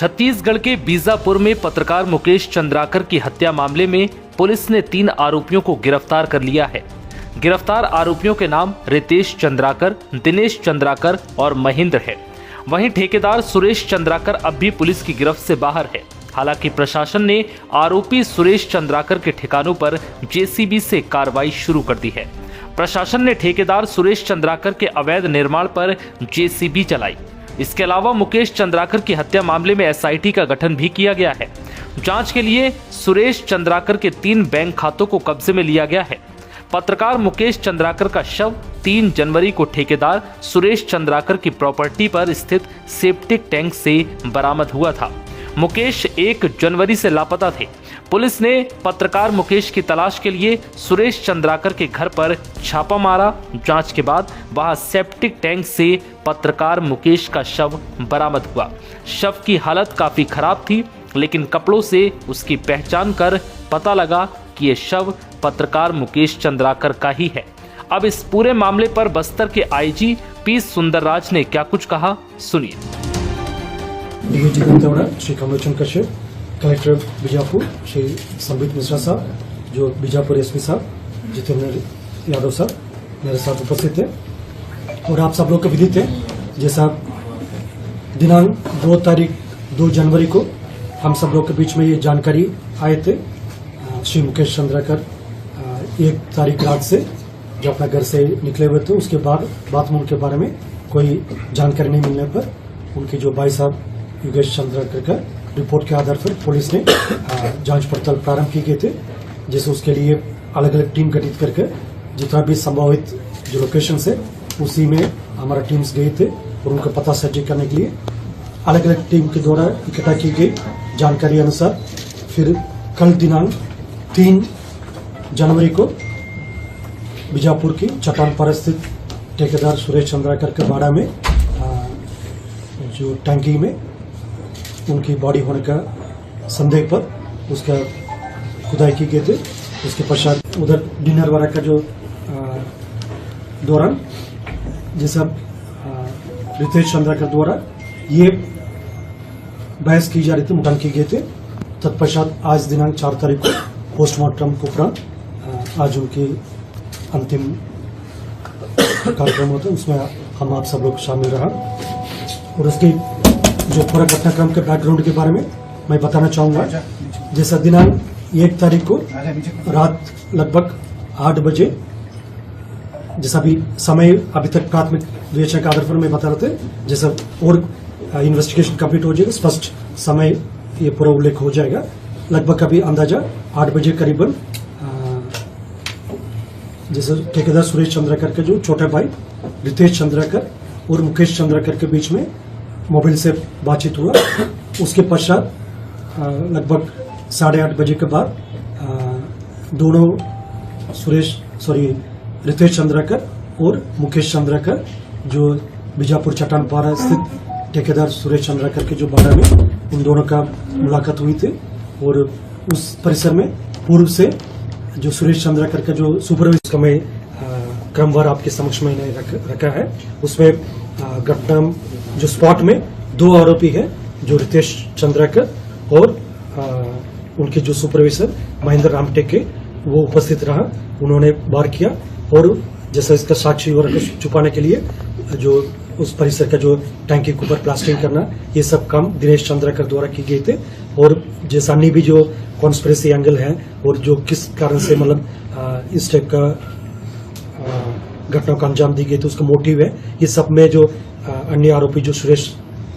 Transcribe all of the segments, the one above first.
छत्तीसगढ़ के बीजापुर में पत्रकार मुकेश चंद्राकर की हत्या मामले में पुलिस ने 3 आरोपियों को गिरफ्तार कर लिया है। गिरफ्तार आरोपियों के नाम रितेश चंद्राकर, दिनेश चंद्राकर और महेंद्र है। वहीं ठेकेदार सुरेश चंद्राकर अब भी पुलिस की गिरफ्त से बाहर है। हालांकि प्रशासन ने आरोपी सुरेश चंद्राकर के ठिकानों पर जेसीबी से कार्रवाई शुरू कर दी है। प्रशासन ने ठेकेदार सुरेश चंद्राकर के अवैध निर्माण पर जेसीबी चलाई। इसके अलावा मुकेश चंद्राकर की हत्या मामले में एसआईटी का गठन भी किया गया है। जांच के लिए सुरेश चंद्राकर के 3 बैंक खातों को कब्जे में लिया गया है। पत्रकार मुकेश चंद्राकर का शव 3 जनवरी को ठेकेदार सुरेश चंद्राकर की प्रॉपर्टी पर स्थित सेप्टिक टैंक से बरामद हुआ था। मुकेश 1 जनवरी से लापता थे। पुलिस ने पत्रकार मुकेश की तलाश के लिए सुरेश चंद्राकर के घर पर छापा मारा। जांच के बाद वहां सेप्टिक टैंक से पत्रकार मुकेश का शव बरामद हुआ। शव की हालत काफी खराब थी, लेकिन कपड़ों से उसकी पहचान कर पता लगा कि ये शव पत्रकार मुकेश चंद्राकर का ही है। अब इस पूरे मामले पर बस्तर के आईजी पी सुंदरराज ने क्या कुछ कहा, सुनिए। डीआईजी दंतेवाड़ा श्री कमलोचन कश्यप, कलेक्टर बीजापुर श्री संबित मिश्रा साहब, जो बीजापुर एसपी साहब जितेंद्र यादव साहब मेरे साथ उपस्थित है और आप सब लोग को विदित है, जैसा दिनांक 2 जनवरी को हम सब लोग के बीच में ये जानकारी आए थे। श्री मुकेश चंद्राकर 1 तारीख रात से जो अपना घर से निकले हुए थे, उसके बाद में उनके बारे में कोई जानकारी नहीं मिलने पर उनके जो भाई साहब योगेश चंद्राकर का रिपोर्ट के आधार पर पुलिस ने जांच पड़ताल प्रारंभ की गए थे। जैसे उसके लिए अलग अलग टीम गठित करके जितना भी संभावित जो लोकेशन है उसी में हमारा टीम्स गए थे और उनका पता सर्च करने के लिए अलग अलग टीम के द्वारा इकट्ठा की गई जानकारी अनुसार फिर कल दिनांक 3 जनवरी को बीजापुर की चट्टानपारा स्थित ठेकेदार सुरेश चंद्राकर के बाड़ा में जो टंकी में उनकी बॉडी होने का संदेह पर उसका खुदाई की गई थे। उसके पश्चात उधर डिनर वाला का जो दौरान जैसा रितेश चंद्राकर द्वारा ये बहस की जा रही थी, मुठभेड़ की गए थे। तत्पश्चात आज दिनांक 4 तारीख को पोस्टमार्टम के उपरांत आज उनकी अंतिम कार्यक्रम होता है, उसमें हम आप सब लोग शामिल रहा और उसकी जो पूरा घटनाक्रम के बैकग्राउंड के बारे में मैं बताना चाहूंगा। जैसा दिनांक 1 तारीख को रात लगभग 8 बजे, जैसा भी समय अभी तक प्राथमिक विवेचना के आधार पर मैं बता रहे थे, जैसा और इन्वेस्टिगेशन कंप्लीट हो जाएगा, स्पष्ट समय ये पूरा उल्लेख हो जाएगा। लगभग अभी अंदाजा 8 बजे करीबन जैसे ठेकेदार सुरेश चंद्राकर के जो छोटा भाई रितेश चंद्राकर और मुकेश चंद्राकर के बीच में मोबाइल से बातचीत हुआ। उसके पश्चात लगभग 8:30 बजे के बाद दोनों रितेश चंद्राकर और मुकेश चंद्राकर जो बीजापुर चट्टानपारा स्थित ठेकेदार सुरेश चंद्राकर के जो बाड़ा में उन दोनों का मुलाकात हुई थी और उस परिसर में पूर्व से जो सुरेश चंद्राकर का जो सुपरवाइजर का मैं क्रमवार आपके समक्ष मैंने रखा है। उसमें घटना जो स्पॉट में 2 आरोपी है, जो रितेश चंद्राकर और उनके जो सुपरवाइजर महेंद्र रामटेक के, वो उपस्थित रहा। उन्होंने वार किया और जैसा इसका साक्षी और छुपाने के लिए जो उस परिसर का जो टैंकी के ऊपर प्लास्टिंग करना, ये सब काम दिनेश चंद्राकर द्वारा की गई थे। और जैसा अन्य भी जो कॉन्स्पिरेसी एंगल है और जो किस कारण से मतलब इस टाइप का घटना को अंजाम दी गई थी, उसका मोटिव है, ये सब में जो अन्य आरोपी जो सुरेश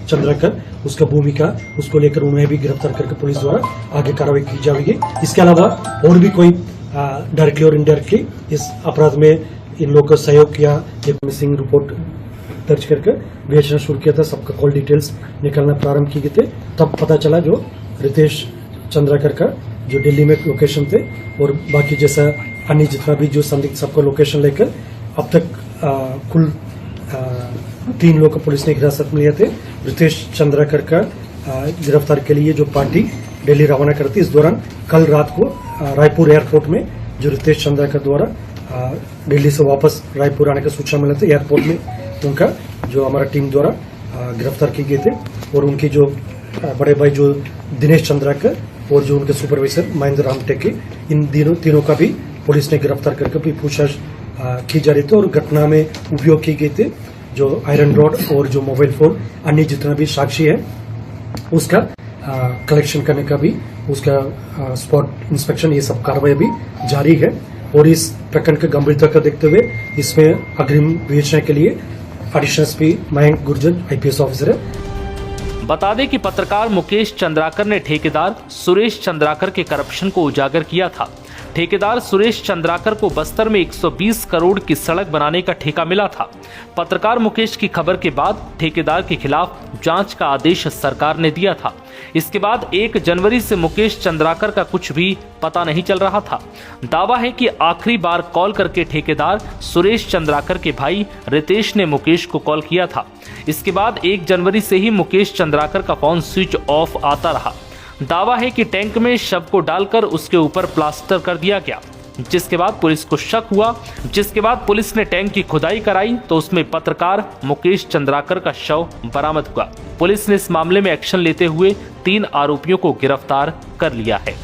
चंद्राकर उसका भूमिका, उसको लेकर उन्हें भी गिरफ्तार करके पुलिस द्वारा आगे कार्रवाई की जाएगी। इसके अलावा और भी कोई डायरेक्टली और इनडायरेक्टली इस अपराध में इन लोगों का सहयोग किया, एक मिसिंग रिपोर्ट दर्ज करके विवेचना शुरू किया था, सबका कॉल डिटेल्स निकलना प्रारंभ किए थे। तब पता चला जो रितेश चंद्राकर का जो दिल्ली में लोकेशन थे और बाकी जैसा अन्य जितना भी जो संदिग्ध सबका लोकेशन लेकर अब तक कुल 3 लोग को पुलिस ने हिरासत में लिए थे। रितेश चंद्राकर का गिरफ्तार के लिए जो पार्टी दिल्ली रवाना करती, इस दौरान कल रात को रायपुर एयरपोर्ट में जो रितेश चंद्राकर द्वारा दिल्ली से वापस रायपुर आने का सूचना मिला था, एयरपोर्ट में उनका जो हमारा टीम द्वारा गिरफ्तार किए गए थे और उनकी जो बड़े भाई जो दिनेश चंद्राकर और जो उनके सुपरवाइजर महेंद्र राम टेके, इन तीनों का भी पुलिस ने गिरफ्तार करके भी पूछताछ की जा रही थी और घटना में उपयोग की गई थी जो आयरन रॉड और जो मोबाइल फोन अन्य जितना भी साक्षी है उसका कलेक्शन करने का भी, उसका स्पॉट इंस्पेक्शन, ये सब कार्रवाई भी जारी है। और इस प्रकरण की गंभीरता को देखते हुए इसमें अग्रिम विवेचना के लिए additional SP Mayank Gurjar IPS officer है। बता दें कि पत्रकार मुकेश चंद्राकर ने ठेकेदार सुरेश चंद्राकर के करप्शन को उजागर किया था। ठेकेदार सुरेश चंद्राकर को बस्तर में 120 करोड़ की सड़क बनाने का ठेका मिला था। पत्रकार मुकेश की खबर के बाद ठेकेदार के खिलाफ जांच का आदेश सरकार ने दिया था। इसके बाद 1 जनवरी से मुकेश चंद्राकर का कुछ भी पता नहीं चल रहा था। दावा है कि आखिरी बार कॉल करके ठेकेदार सुरेश चंद्राकर के भाई रितेश ने मुकेश को कॉल किया था। इसके बाद 1 जनवरी से ही मुकेश चंद्राकर का फोन स्विच ऑफ आता रहा। दावा है कि टैंक में शव को डालकर उसके ऊपर प्लास्टर कर दिया गया, जिसके बाद पुलिस को शक हुआ। जिसके बाद पुलिस ने टैंक की खुदाई कराई तो उसमें पत्रकार मुकेश चंद्राकर का शव बरामद हुआ। पुलिस ने इस मामले में एक्शन लेते हुए 3 आरोपियों को गिरफ्तार कर लिया है।